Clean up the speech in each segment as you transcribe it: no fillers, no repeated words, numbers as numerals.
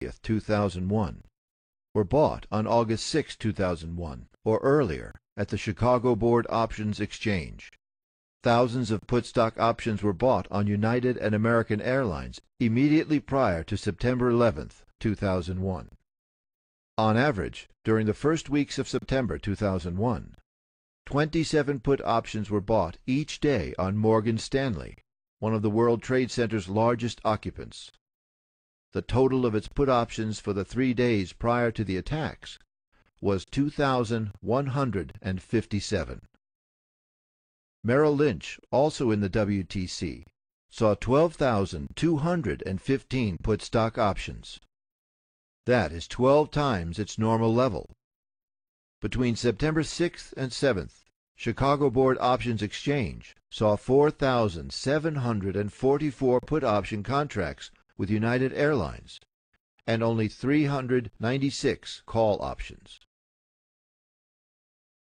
30th, 2001, were bought on August 6, 2001, or earlier, at the Chicago Board Options Exchange. Thousands of put stock options were bought on United and American Airlines immediately prior to September 11, 2001. On average, during the first weeks of September 2001, 27 put options were bought each day on Morgan Stanley, one of the World Trade Center's largest occupants. The total of its put options for the 3 days prior to the attacks was 2,157. Merrill Lynch, also in the WTC, saw 12,215 put stock options. That is 12 times its normal level. Between September 6th and 7th, Chicago Board Options Exchange saw 4,744 put option contracts with United Airlines and only 396 call options.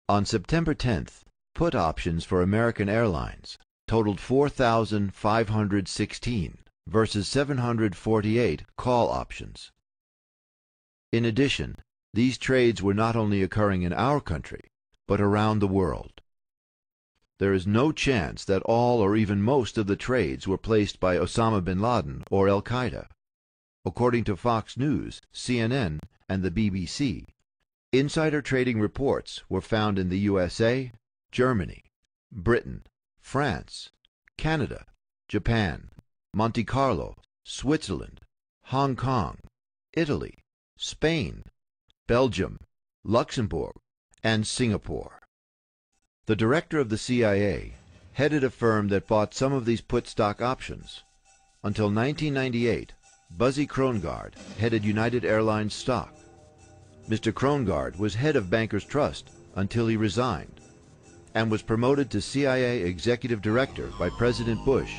On September 10th, put options for American Airlines totaled 4,516 versus 748 call options. In addition, these trades were not only occurring in our country, but around the world. There is no chance that all or even most of the trades were placed by Osama bin Laden or Al-Qaeda. According to Fox News, CNN, and the BBC, insider trading reports were found in the USA, Germany, Britain, France, Canada, Japan, Monte Carlo, Switzerland, Hong Kong, Italy, Spain, Belgium, Luxembourg, and Singapore. The director of the CIA headed a firm that bought some of these put stock options. Until 1998, Buzzy Krongard headed United Airlines stock. Mr. Krongard was head of Bankers Trust until he resigned and was promoted to CIA Executive Director by President Bush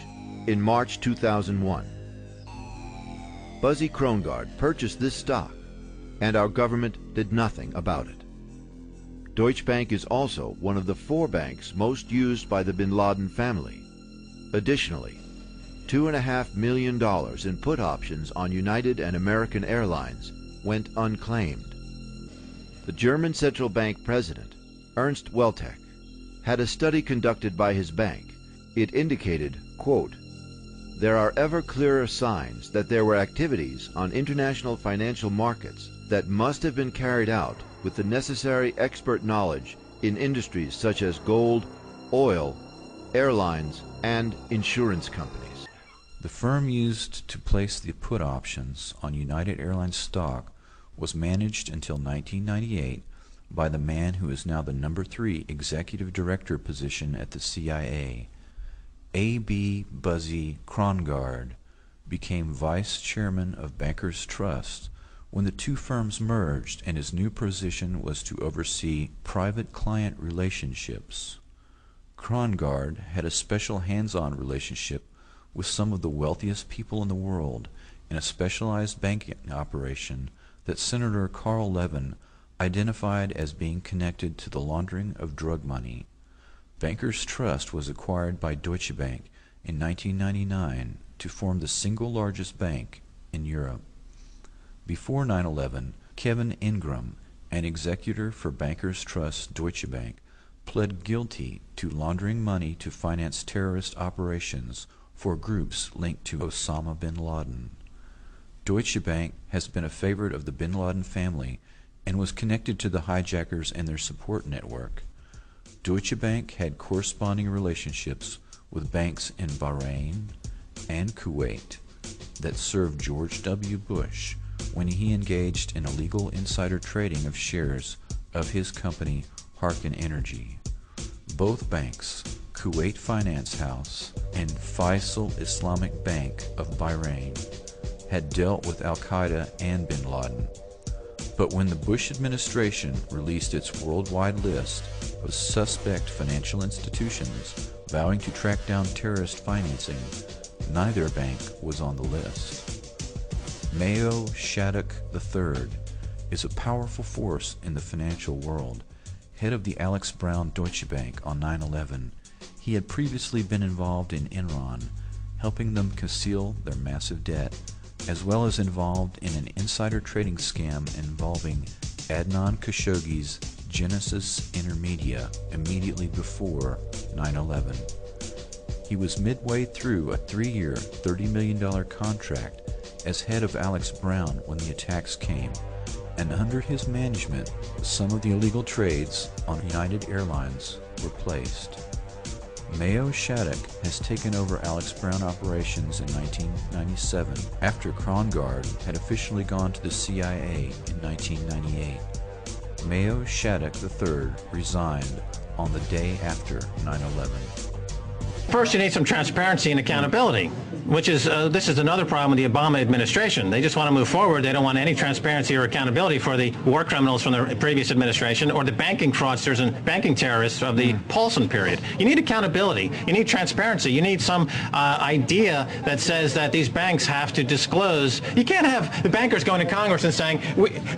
in March 2001. Buzzy Krongard purchased this stock, and our government did nothing about it. Deutsche Bank is also one of the 4 banks most used by the bin Laden family. Additionally, $2.5 million in put options on United and American Airlines went unclaimed. The German central bank president, Ernst Weltek, had a study conducted by his bank. It indicated, quote, "There are ever clearer signs that there were activities on international financial markets that must have been carried out with the necessary expert knowledge in industries such as gold, oil, airlines, and insurance companies." The firm used to place the put options on United Airlines stock was managed until 1998 by the man who is now the number 3 executive director position at the CIA. A.B. Buzzy Krongard became vice chairman of Bankers Trust when the 2 firms merged, and his new position was to oversee private client relationships. Krongard had a special hands-on relationship with some of the wealthiest people in the world in a specialized banking operation that Senator Carl Levin identified as being connected to the laundering of drug money. Bankers Trust was acquired by Deutsche Bank in 1999 to form the single largest bank in Europe. Before 9/11, Kevin Ingram, an executor for Bankers Trust Deutsche Bank, pled guilty to laundering money to finance terrorist operations for groups linked to Osama bin Laden. Deutsche Bank has been a favorite of the bin Laden family and was connected to the hijackers and their support network. Deutsche Bank had corresponding relationships with banks in Bahrain and Kuwait that served George W. Bush when he engaged in illegal insider trading of shares of his company Harkin Energy. Both banks, Kuwait Finance House and Faisal Islamic Bank of Bahrain, had dealt with Al-Qaeda and bin Laden. But when the Bush administration released its worldwide list of suspect financial institutions vowing to track down terrorist financing, neither bank was on the list. Mayo Shattuck III is a powerful force in the financial world. Head of the Alex Brown Deutsche Bank on 9/11, he had previously been involved in Enron, helping them conceal their massive debt, as well as involved in an insider trading scam involving Adnan Khashoggi's Genesis Intermedia immediately before 9/11. He was midway through a 3-year, $30 million contract as head of Alex Brown when the attacks came, and under his management, some of the illegal trades on United Airlines were placed. Mayo Shattuck has taken over Alex Brown operations in 1997 after Krongard had officially gone to the CIA in 1998. Mayo Shattuck III resigned on the day after 9/11. First, you need some transparency and accountability, which is, this is another problem with the Obama administration. They just want to move forward. They don't want any transparency or accountability for the war criminals from the previous administration or the banking fraudsters and banking terrorists of the Paulson period. You need accountability. You need transparency. You need some idea that says that these banks have to disclose. You can't have the bankers going to Congress and saying,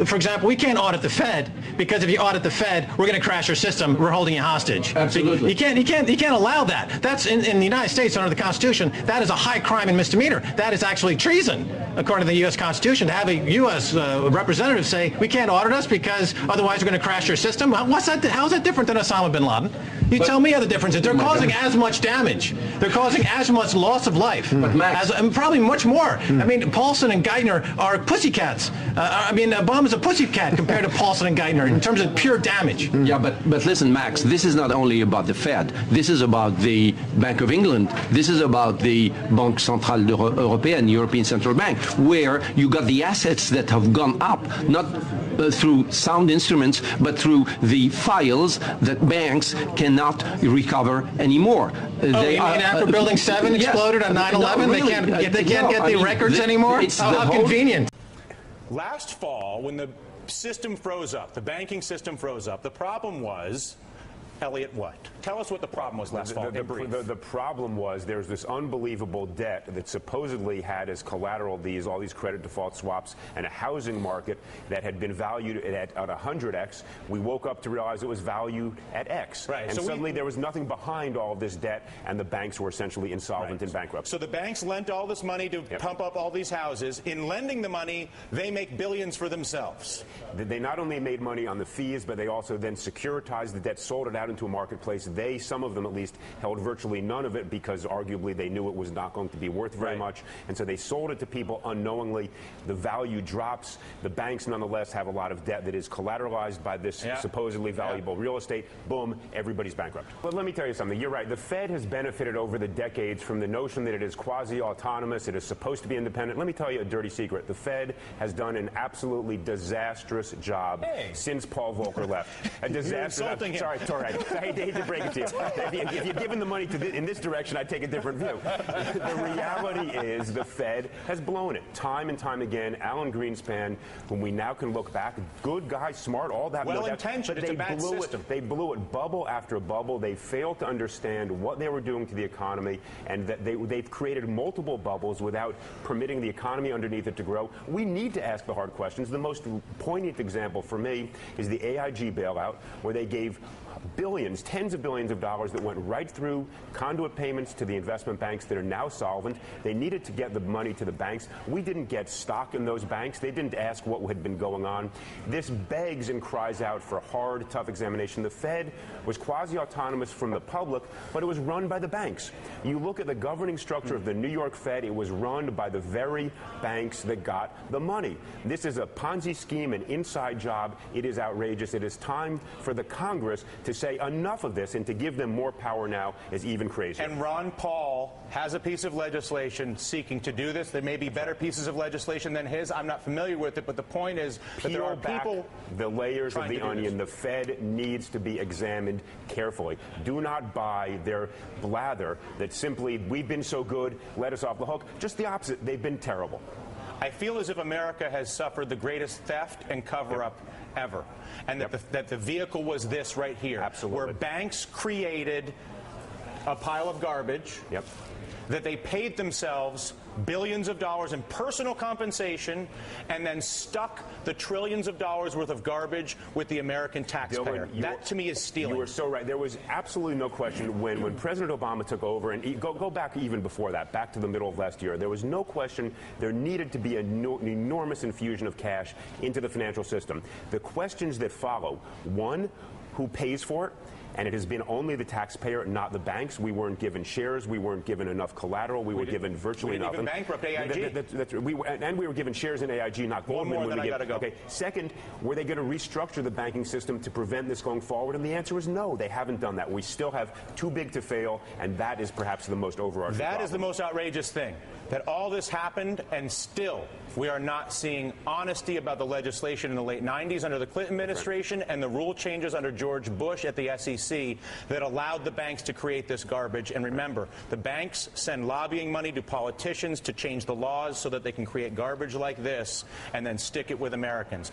for example, we can't audit the Fed because if you audit the Fed, we're going to crash your system. We're holding you hostage. Absolutely. You can't allow that. That's in the United States under the Constitution. That is a high crime and misdemeanor. That is actually treason, according to the U.S. Constitution, to have a U.S. representative say we can't audit us because otherwise we're going to crash your system. What's that? How is that different than Osama bin Laden? You tell me how the difference is. They're causing as much damage. They're causing as much loss of life. And probably much more. I mean, Paulson and Geithner are pussycats. I mean, Obama's a pussycat compared to Paulson and Geithner in terms of pure damage. Yeah, but listen, Max, this is not only about the Fed. This is about the Bank of England. This is about the Banque Centrale Européenne, European Central Bank, where you got the assets that have gone up, not through sound instruments, but through the files that banks cannot recover anymore. You mean after Building 7 exploded on 9/11, really, they can't get the records anymore? How convenient. Last fall, when the system froze up, the banking system froze up, the problem was, Elliot, what? Tell us what the problem was last fall. The problem was there's this unbelievable debt that supposedly had as collateral all these credit default swaps and a housing market that had been valued at 100x. We woke up to realize it was valued at X. Right. And so suddenly there was nothing behind all of this debt, and the banks were essentially insolvent and bankrupt. So the banks lent all this money to pump up all these houses. In lending the money, they make billions for themselves. They not only made money on the fees, but they also then securitized the debt, sold it out into a marketplace. Some of them at least, held virtually none of it because arguably they knew it was not going to be worth very much. And so they sold it to people unknowingly. The value drops. The banks nonetheless have a lot of debt that is collateralized by this supposedly valuable real estate. Boom, everybody's bankrupt. But let me tell you something. You're right. The Fed has benefited over the decades from the notion that it is quasi-autonomous. It is supposed to be independent. Let me tell you a dirty secret. The Fed has done an absolutely disastrous job since Paul Volcker left. A disaster. Sorry, Torre. I hate to break it to you. If you're giving the money in this direction, I'd take a different view. The reality is the Fed has blown it time and time again. Alan Greenspan, whom we now can look back, good guy, smart, all that. Well-intentioned. It's a bad system. They blew it bubble after bubble. They failed to understand what they were doing to the economy, and that they've created multiple bubbles without permitting the economy underneath it to grow. We need to ask the hard questions. The most poignant example for me is the AIG bailout, where they gave billions, tens of billions of dollars that went right through conduit payments to the investment banks that are now solvent. They needed to get the money to the banks. We didn't get stock in those banks. They didn't ask what had been going on. This begs and cries out for hard, tough examination. The Fed was quasi-autonomous from the public, but it was run by the banks. You look at the governing structure of the New York Fed, it was run by the very banks that got the money. This is a Ponzi scheme, an inside job. It is outrageous. It is time for the Congress to say enough of this, and to give them more power now is even crazier. And Ron Paul has a piece of legislation seeking to do this. There may be better pieces of legislation than his. I'm not familiar with it, but the point is that there are people the layers of the onion. The Fed needs to be examined carefully. Do not buy their blather that simply, we've been so good, let us off the hook. Just the opposite. They've been terrible. I feel as if America has suffered the greatest theft and cover-up ever. And that the vehicle was this right here. Absolutely. Where banks created a pile of garbage that they paid themselves billions of dollars in personal compensation and then stuck the trillions of dollars worth of garbage with the American taxpayer. That, to me, is stealing. You were so right. There was absolutely no question when President Obama took over, and go back even before that, back to the middle of last year, there was no question there needed to be an enormous infusion of cash into the financial system. The questions that follow, one, who pays for it? And it has been only the taxpayer, not the banks. We weren't given shares. We weren't given enough collateral. We were given virtually nothing. We didn't even bankrupt AIG. And we were given shares in AIG, not Goldman. One more, then I got to go. Okay. Second, were they going to restructure the banking system to prevent this going forward? And the answer is no. They haven't done that. We still have too big to fail, and that is perhaps the most overarching problem. That is the most outrageous thing, that all this happened, and still we are not seeing honesty about the legislation in the late 90s under the Clinton administration and the rule changes under George Bush at the SEC that allowed the banks to create this garbage. And remember, the banks send lobbying money to politicians to change the laws so that they can create garbage like this and then stick it with Americans.